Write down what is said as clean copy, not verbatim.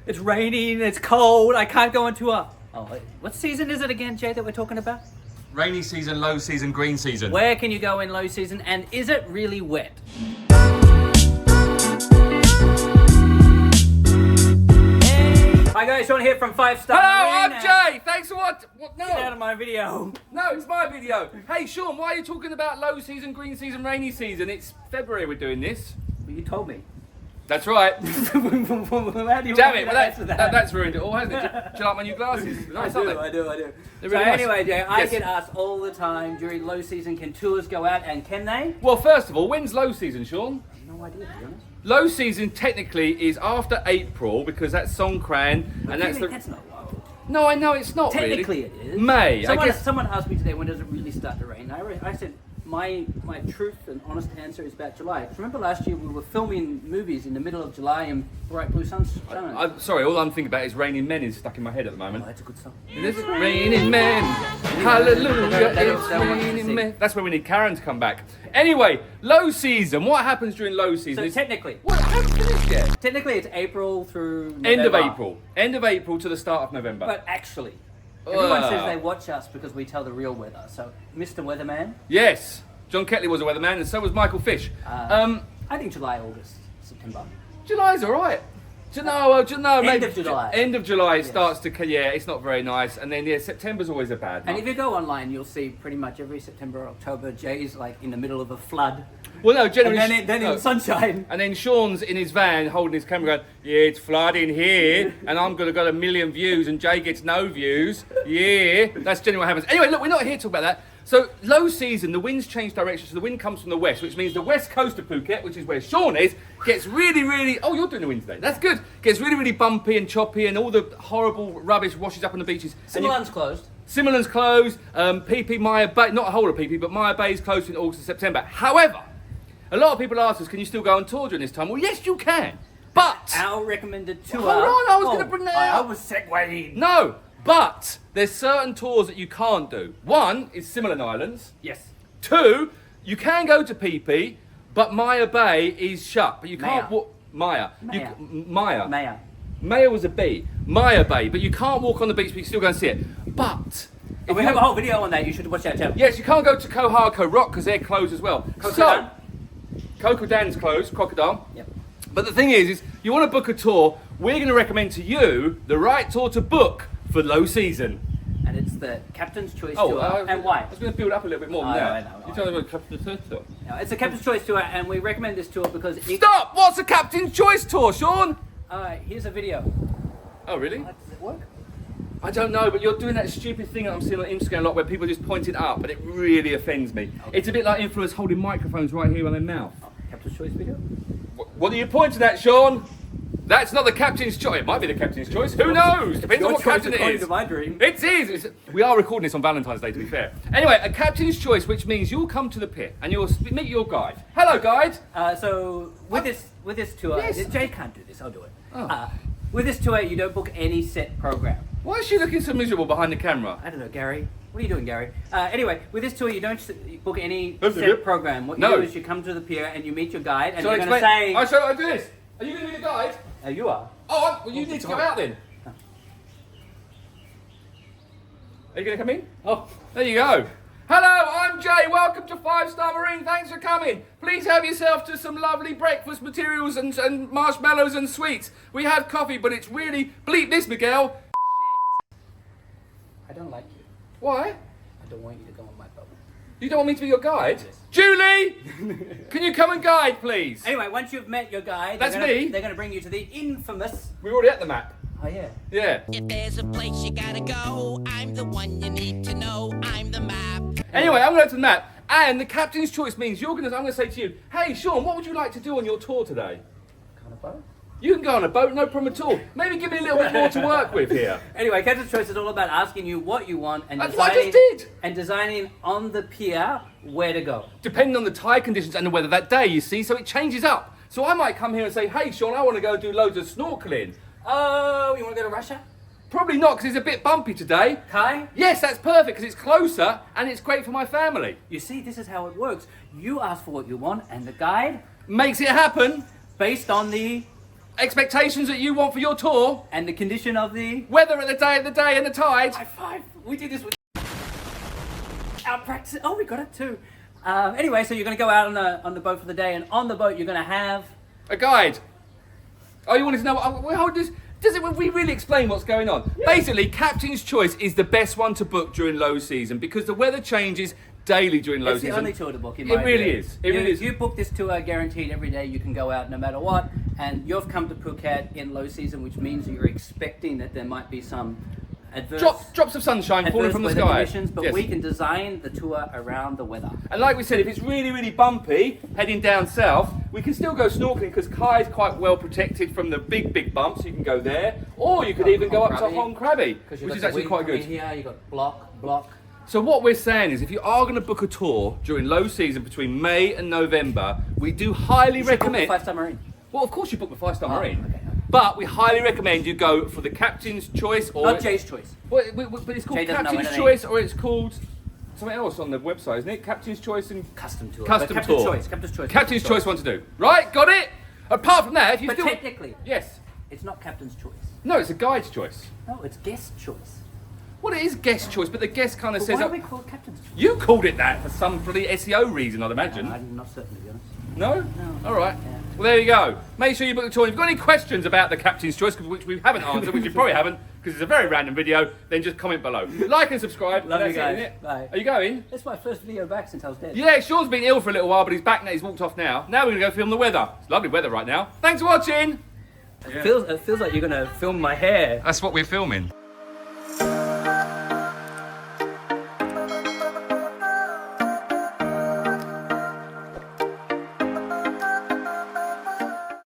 It's raining, it's cold, I can't go into a... Oh, what season is it again, Jay, that we're talking about? Rainy season, low season, green season. Where can you go in low season, and is it really wet? Hi guys, Sean here from 5 Star Hello, Marine. I'm Jay. Thanks for what? No. Get out of my video. No, it's my video. Hey, Sean, why are you talking about low season, green season, rainy season? It's February we're doing this. Well, you told me. That's right. How do you Damn want it, me well, to answer that? that's ruined it all, hasn't it? Do you like my new glasses? Nice, aren't they? I do. They're So really nice. anyway, Jay, I Yes. get asked all the time during low season, can tours go out, and can they? Well, first of all, when's low season, Sean? No idea, to be honest. Low season technically is after April because that's Songkran and that's the. That's not low. No, I know it's not Technically really. it is. May. Someone asked me today, when does it really start to rain? I said, my truth and honest answer is about July. 'Cause remember last year we were filming movies in the middle of July in bright blue sunshine. I'm sorry, all I'm thinking about is Raining Men is stuck in my head at the moment. Oh, that's a good song. It is Raining Men. Hallelujah, They it's don't want you to raining sing. men. That's where we need Karen to come back. Anyway, low season. What happens during low season? So is- technically, What? Haven't finished yet. technically it's April through November. End of April. End of April to the start of November. But actually, everyone says Ugh. they watch us because we tell the real weather. So, Mr. Weatherman, Yes. John Ketley was a weatherman and so was Michael Fish. I think July, August, September. July's all right. Do you know, End maybe of July. End of July it Yes. starts to, yeah, it's not very nice. And then, yeah, September's always a bad And month. if you go online, you'll see pretty much every September or October, Jay's like in the middle of a flood. Well, no, generally. And then no. in sunshine. And then Sean's in his van holding his camera going, yeah, it's flooding here, and I'm going to got 1 million views, and Jay gets no views. Yeah, that's generally what happens. Anyway, look, we're not here to talk about that. So, low season, the winds change direction, so the wind comes from the west, which means the west coast of Phuket, which is where Sean is, gets really, really... Oh, you're doing the wind today. That's good. Gets really, really bumpy and choppy, and all the horrible rubbish washes up on the beaches. And you- Simulan's closed. Simulan's closed, PP, Maya Bay, not a whole of PP, but Maya Bay is closed in August and September. However, a lot of people ask us, can you still go on tour during this time? Well, yes, you can. But... Our recommended tour. Hold on, I was gonna bring that I out. was segueing. No, but there's certain tours that you can't do. One is Similan Islands. Yes. Two, you can go to PP, but Maya Bay is shut. But you can't Maya. walk... Maya. Maya. Maya. Maya. Maya was a B. Maya Bay, but you can't walk on the beach, but you can still go and see it. But... Oh, we have a whole video on that. You should watch that channel. Yes, you can't go to Koharko Rock because they're closed as well. Kokodan? Kokodan's closed, Crocodile. Yep. But the thing is you want to book a tour, we're going to recommend to you the right tour to book for low season. And it's the Captain's Choice Tour. And why? I was going to build up a little bit more than I that. know. You tell me what Captain's Choice Tour. No, it's a Captain's Choice Tour, and we recommend this tour because... Stop! What's a Captain's Choice Tour, Sean? Here's a video. Oh, really? Does it work? I don't know, but you're doing that stupid thing that I'm seeing on Instagram a lot where people just point it up, and it really offends me. Okay. It's a bit like influencers holding microphones right here on their mouth. Oh, Captain's Choice video? What are you pointing at, Sean? That's not the captain's choice. It might be the captain's choice. Who knows? Depends on what captain it is. To my dream. It is. We are recording this on Valentine's Day, to be fair. Anyway, a captain's choice, which means you'll come to the pier and you'll meet your guide. Hello, guide. So with this tour, Yes. Jay can't do this. I'll do it. Oh. With this tour, you don't book any set program. Why is she looking so miserable behind the camera? I don't know, Gary. What are you doing, Gary? Anyway, with this tour, you don't book any That's set it. program. What you No. do is you come to the pier and you meet your guide, and Shall I you're going to explain? say... Shall I do this? Are you going to be the guide? You are. Oh, well, you need to go out then. Are you going to come in? Oh. There you go. Hello, I'm Jay. Welcome to 5 Star Marine. Thanks for coming. Please help yourself to some lovely breakfast materials and marshmallows and sweets. We have coffee, but it's really... Bleep this, Miguel. I don't like you. Why? I don't want you to go on my boat. You don't want me to be your guide? Yes. Julie! Can you come and guide, please? Anyway, once you've met your guide, That's me. They're going to bring you to the infamous... We're already at the map. Oh, yeah. Yeah. If there's a place you gotta go, I'm the one you need to know. I'm the map. Anyway, I'm going to go to the map. And the captain's choice means I'm going to say to you, hey, Sean, what would you like to do on your tour today? Kind of boat? You can go on a boat, no problem at all. Maybe give me a little bit more to work with here. Anyway, Captain's Choice is all about asking you what you want and That's what I just did. And designing on the pier where to go. Depending on the tide conditions and the weather that day, you see, so it changes up. So I might come here and say, hey, Sean, I want to go do loads of snorkeling. Oh, you want to go to Russia? Probably not, because it's a bit bumpy today. Kai? Yes, that's perfect, because it's closer and it's great for my family. You see, this is how it works. You ask for what you want, and the guide, Makes it happen. based on the expectations that you want for your tour, And the condition of the weather at the day and the tide. high five. We did this with our practice. Oh, we got it too. Anyway, so you're going to go out on the boat for the day, and on the boat you're going to have A guide. Oh, you wanted to know? We really explain what's going on? Yeah. Basically, Captain's Choice is the best one to book during low season because the weather changes daily during low season. It's the only tour to book. It really is. It really is. You book this tour guaranteed every day. You can go out no matter what, and you've come to Phuket in low season, which means you're expecting that there might be some adverse drops of sunshine falling from the weather sky. conditions, but Yes. we can design the tour around the weather. And like we said, if it's really, really bumpy heading down south, we can still go snorkeling because Kai's quite well protected from the big bumps. You can go there, or you could even go up to Hong Krabi, which is actually quite good. Here, you got block. So what we're saying is, if you are going to book a tour during low season between May and November, we do highly recommend. 5-star Marine. Well, of course you book the 5-star Marine, okay. but we highly recommend you go for the Captain's Choice or Not Jay's choice. But it's called Jay doesn't know Captain's anything. Choice, or it's called something else on the website, isn't it? Captain's Choice and Custom tour. Custom Captain's tour. Choice. Captain's Choice. Captain's Choice one to do. Right, got it. Apart from that, if you But still technically, yes, it's not Captain's Choice. no, it's a guide's choice. No, it's guest choice. Well, it is guest choice, but the guest kind of But says. why are we called Captain's Choice? You called it that for some bloody SEO reason, I'd imagine. I'm not certain, to be honest. No? No. All right. Yeah. Well, there you go. Make sure you book the tour. If you've got any questions about the Captain's Choice, which we haven't answered, which you probably haven't, because it's a very random video, then just comment below. Like and subscribe. Love you That's guys. it, innit? Bye. Are you going? It's my first video back since I was dead. Yeah, Sean's been ill for a little while, but he's back now. He's walked off now. Now we're going to go film the weather. It's lovely weather right now. Thanks for watching. It feels like you're going to film my hair. That's what we're filming.